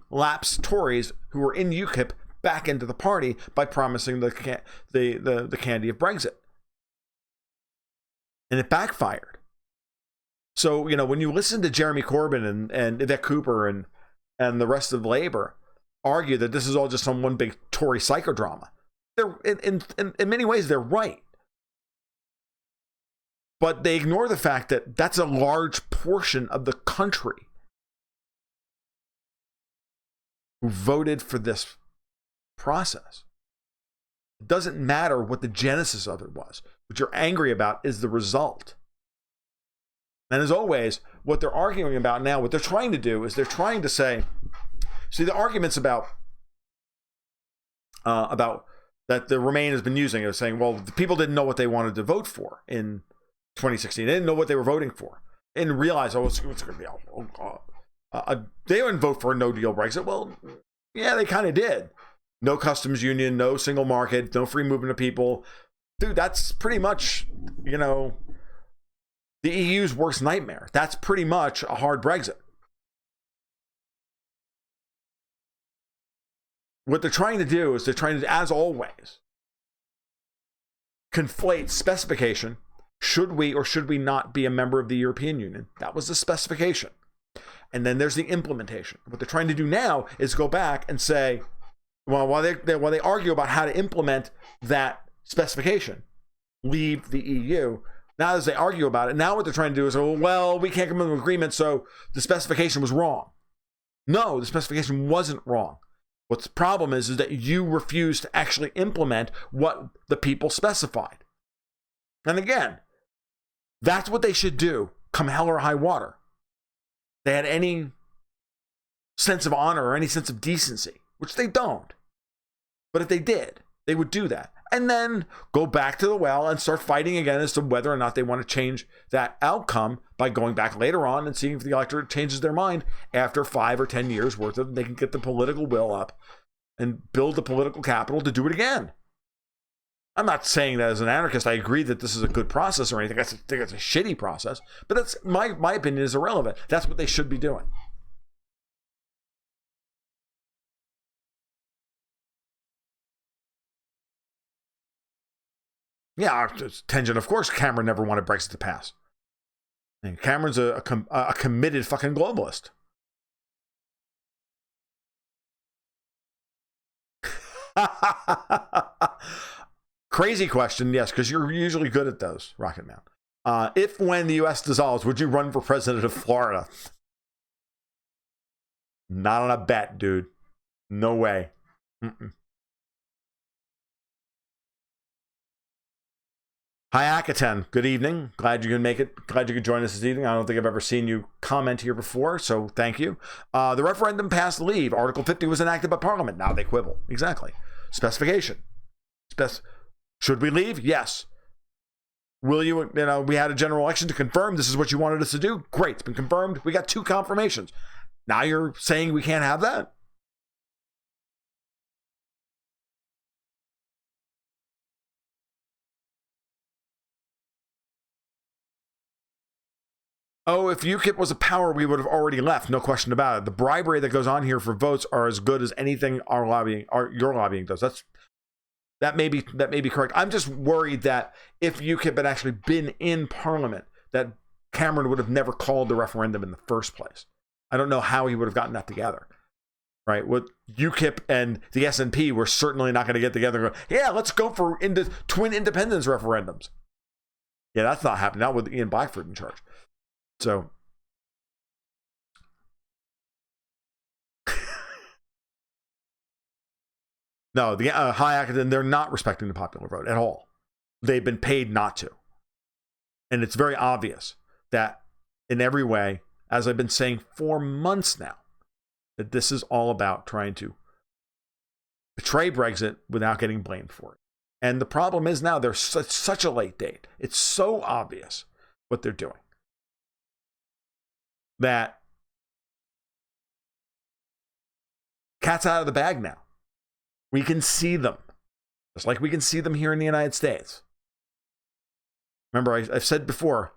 lapsed Tories who were in UKIP back into the party by promising the candy of Brexit. And it backfired. So, you know, when you listen to Jeremy Corbyn and Yvette Cooper and the rest of Labour argue that this is all just some one big Tory psychodrama, they're in many ways they're right. But they ignore the fact that that's a large portion of the country who voted for this process. It doesn't matter what the genesis of it was. What you're angry about is the result. And as always, what they're arguing about now, what they're trying to do is they're trying to say, see, the arguments about that the Remain has been using is saying, well, the people didn't know what they wanted to vote for in 2016. They didn't know what they were voting for. They didn't realize, it's going to be, they didn't vote for a no-deal Brexit. Well, yeah, they kind of did. No customs union, no single market, no free movement of people. Dude, that's pretty much, you know, the EU's worst nightmare. That's pretty much a hard Brexit. What they're trying to do is they're trying to, as always, conflate specification. Should we or should we not be a member of the European Union? That was the specification. And then there's the implementation. What they're trying to do now is go back and say, well, while they argue about how to implement that specification, leave the EU, now as they argue about it, now what they're trying to do is, well, we can't come to an agreement, so the specification was wrong. No, the specification wasn't wrong. What's the problem is that you refuse to actually implement what the people specified. And again, that's what they should do come hell or high water. They had any sense of honor or any sense of decency, which they don't. But if they did, they would do that. And then go back to the well and start fighting again as to whether or not they want to change that outcome by going back later on and seeing if the electorate changes their mind after 5 or 10 years worth of, they can get the political will up and build the political capital to do it again. I'm not saying that as an anarchist I agree that this is a good process or anything. I think it's a shitty process, but that's my opinion is irrelevant. That's what they should be doing. Yeah, tangent. Of course, Cameron never wanted Brexit to pass. And Cameron's a committed fucking globalist. Crazy question, yes, because you're usually good at those, Rocket Man. If when the U.S. dissolves, would you run for president of Florida? Not on a bet, dude. No way. Mm-mm. Hi, Akaten. Good evening. Glad you could make it. Glad you could join us this evening. I don't think I've ever seen you comment here before, so thank you. The referendum passed leave. Article 50 was enacted by Parliament. Now they quibble. Exactly. Specification. Should we leave? Yes. Will you, we had a general election to confirm this is what you wanted us to do. Great. It's been confirmed. We got 2 confirmations. Now you're saying we can't have that? Oh, if UKIP was a power, we would have already left. No question about it. The bribery that goes on here for votes are as good as anything your lobbying does. That may be correct. I'm just worried that if UKIP had actually been in Parliament, that Cameron would have never called the referendum in the first place. I don't know how he would have gotten that together. Right? What UKIP and the SNP were certainly not going to get together and go, yeah, let's go for twin independence referendums. Yeah, that's not happening. Not with Ian Blackford in charge. So, no, the Hayek, they're not respecting the popular vote at all. They've been paid not to. And it's very obvious that in every way, as I've been saying for months now, that this is all about trying to betray Brexit without getting blamed for it. And the problem is now there's such a late date. It's so obvious what they're doing that cat's out of the bag now. We can see them, just like we can see them here in the United States. Remember, I've said before,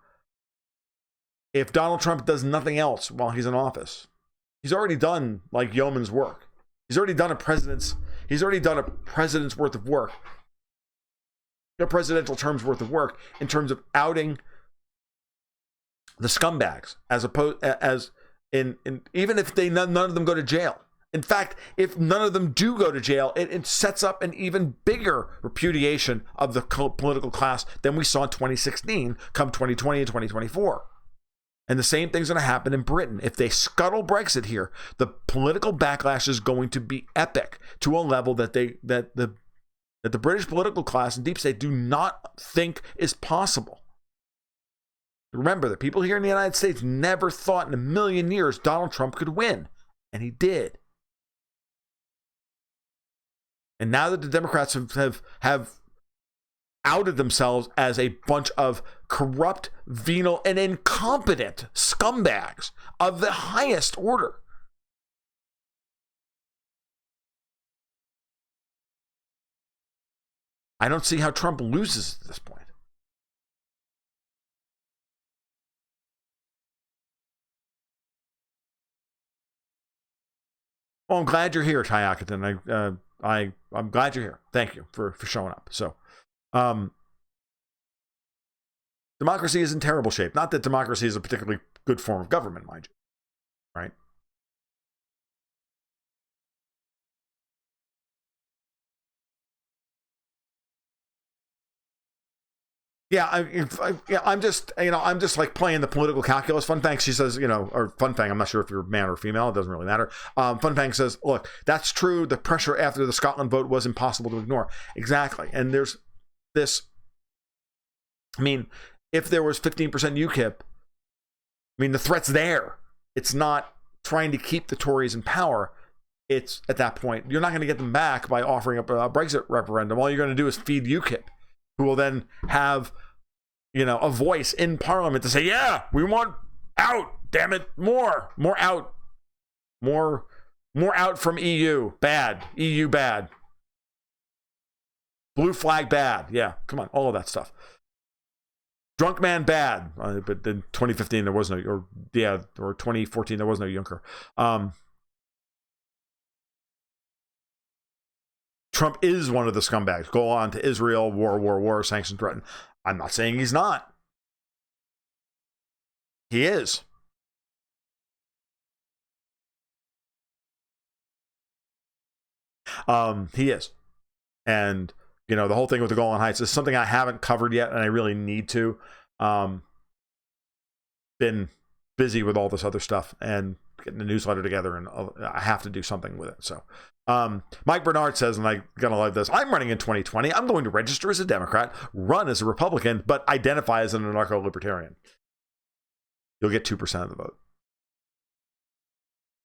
if Donald Trump does nothing else while he's in office, he's already done like yeoman's work. He's already done a president's worth of work, a presidential term's worth of work in terms of outing the scumbags, as opposed as in even if none of them go to jail. In fact, if none of them do go to jail, it sets up an even bigger repudiation of the political class than we saw in 2016, come 2020 and 2024. And the same thing's going to happen in Britain. If they scuttle Brexit here, the political backlash is going to be epic to a level that the British political class and deep state do not think is possible. Remember, the people here in the United States never thought in a million years Donald Trump could win, and he did. And now that the Democrats have outed themselves as a bunch of corrupt, venal, and incompetent scumbags of the highest order, I don't see how Trump loses at this point. Well, I'm glad you're here, Tayakaton. I'm glad you're here. Thank you for showing up. So, democracy is in terrible shape. Not that democracy is a particularly good form of government, mind you, right? Yeah, I'm just like playing the political calculus. Funfang, she says, or Funfang, I'm not sure if you're man or female, it doesn't really matter. Funfang says, look, that's true. The pressure after the Scotland vote was impossible to ignore. Exactly. And there's this, I mean, if there was 15% UKIP, I mean, the threat's there. It's not trying to keep the Tories in power. It's at that point, you're not going to get them back by offering up a Brexit referendum. All you're going to do is feed UKIP, who will then have, a voice in Parliament to say, yeah, we want out, damn it, more out, more out from EU, bad, EU bad, blue flag bad, yeah, come on, all of that stuff. Drunk man bad, but in 2015 there was no, or 2014 there was no Juncker. Trump is one of the scumbags. Go on to Israel, war, sanctions threatened. I'm not saying he's not. He is. He is. And, the whole thing with the Golan Heights is something I haven't covered yet, and I really need to. Been busy with all this other stuff and getting the newsletter together, and I have to do something with it. So, Mike Bernard says, and I'm going to love this, I'm running in 2020. I'm going to register as a Democrat, run as a Republican, but identify as an anarcho-libertarian. You'll get 2% of the vote.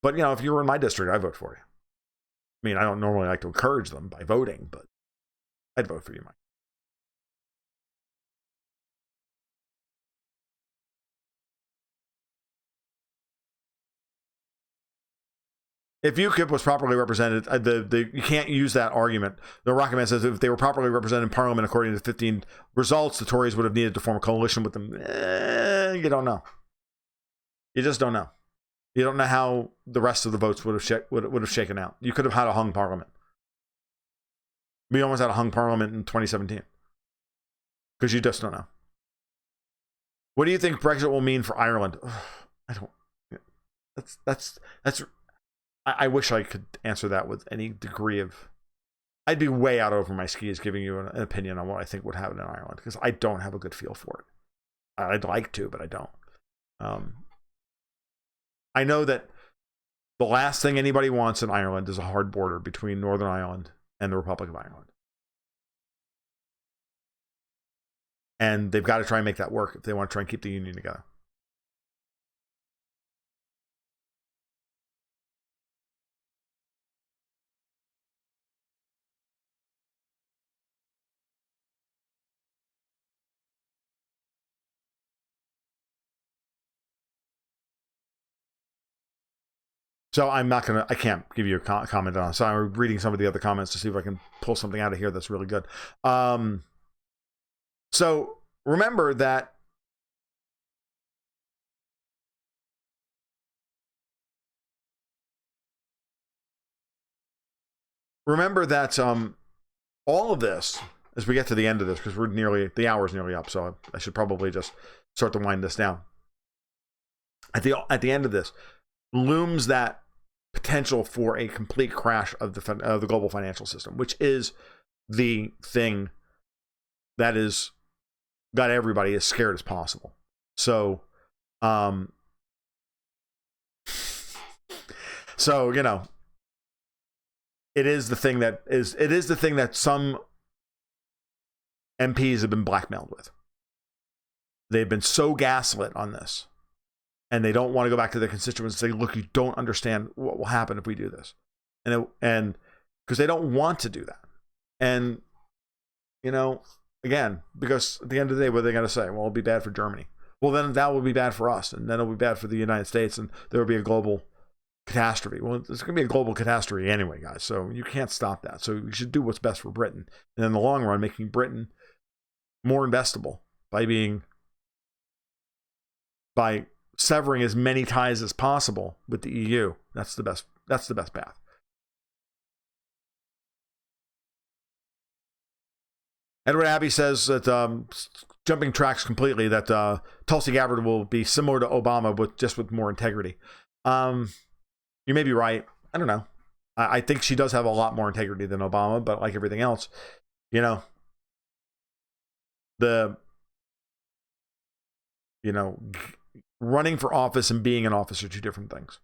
But, if you were in my district, I'd vote for you. I mean, I don't normally like to encourage them by voting, but I'd vote for you, Mike. If UKIP was properly represented, you can't use that argument. The Rocket Man says if they were properly represented in Parliament according to 15 results, the Tories would have needed to form a coalition with them. You don't know. You just don't know. You don't know how the rest of the votes would have shaken out. You could have had a hung Parliament. We almost had a hung Parliament in 2017. Because you just don't know. What do you think Brexit will mean for Ireland? I don't. That's. I wish I could answer that with any degree of... I'd be way out over my skis giving you an opinion on what I think would happen in Ireland, because I don't have a good feel for it. I'd like to, but I don't. I know that the last thing anybody wants in Ireland is a hard border between Northern Ireland and the Republic of Ireland. And they've got to try and make that work if they want to try and keep the union together. So I can't give you a comment on it. So I'm reading some of the other comments to see if I can pull something out of here that's really good. So remember that all of this, as we get to the end of this, because the hour's nearly up, so I should probably just start to wind this down. at the end of this looms that potential for a complete crash of the global financial system, which is the thing that is got everybody as scared as possible. So, so you know, it is the thing that some MPs have been blackmailed with. They've been so gaslit on this, and they don't want to go back to their constituents and say, "Look, you don't understand what will happen if we do this," and because they don't want to do that, and you know, again, because at the end of the day, what are they going to say? Well, it'll be bad for Germany. Well, then that will be bad for us, and then it'll be bad for the United States, and there will be a global catastrophe. Well, it's going to be a global catastrophe anyway, guys. So you can't stop that. So you should do what's best for Britain, and in the long run, making Britain more investable by severing as many ties as possible with the EU. That's the best path. Edward Abbey says that jumping tracks completely, that Tulsi Gabbard will be similar to Obama, but just with more integrity. You may be right. I don't know. I think she does have a lot more integrity than Obama, but like everything else, you know, running for office and being in office are two different things.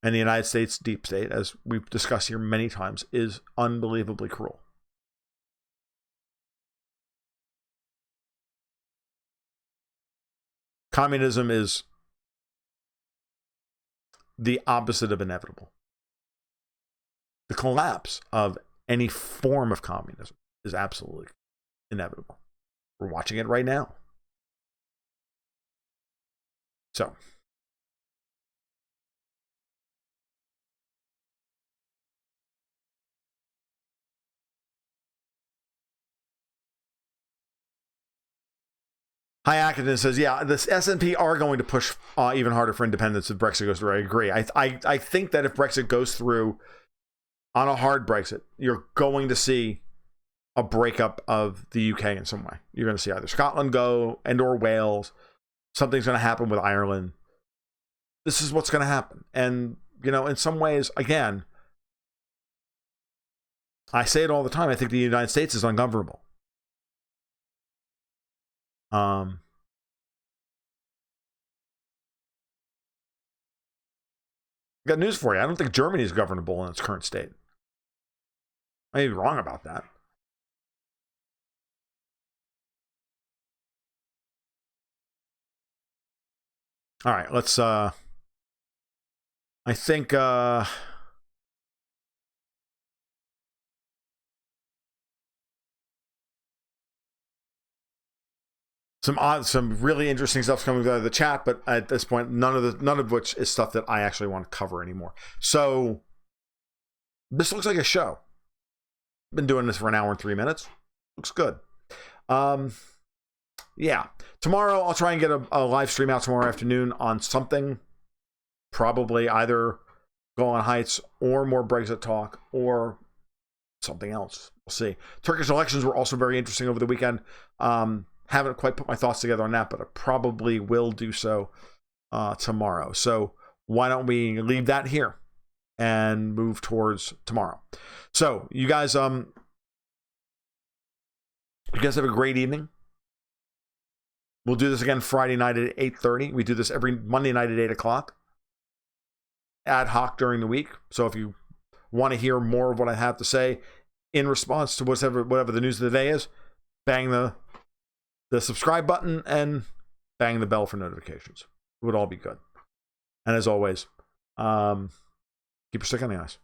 And the United States deep state, as we've discussed here many times, is unbelievably cruel. Communism is the opposite of inevitable. The collapse of any form of communism is absolutely inevitable. We're watching it right now. So, Hi Acton says, yeah, the S&P are going to push even harder for independence if Brexit goes through. I agree. I think that if Brexit goes through on a hard Brexit, you're going to see a breakup of the UK in some way. You're going to see either Scotland go and or Wales. Something's going to happen with Ireland. This is what's going to happen. And, you know, in some ways, again, I say it all the time, I think the United States is ungovernable. Got news for you. I don't think Germany is governable in its current state. I may be wrong about that. All right, let's I think some really interesting stuff's coming out of the chat, but at this point, none of which is stuff that I actually want to cover anymore. So this looks like a show. Been doing this for an hour and 3 minutes. Looks good. Yeah. Tomorrow I'll try and get a live stream out tomorrow afternoon on something. Probably either Golan Heights or more Brexit talk or something else. We'll see. Turkish elections were also very interesting over the weekend. Haven't quite put my thoughts together on that, but I probably will do so tomorrow. So why don't we leave that here and move towards tomorrow? So you guys have a great evening. We'll do this again Friday night at 8:30. We do this every Monday night at 8 o'clock. Ad hoc during the week. So if you want to hear more of what I have to say in response to whatever the news of the day is, bang the subscribe button and bang the bell for notifications. It would all be good. And as always, keep your stick on the ice.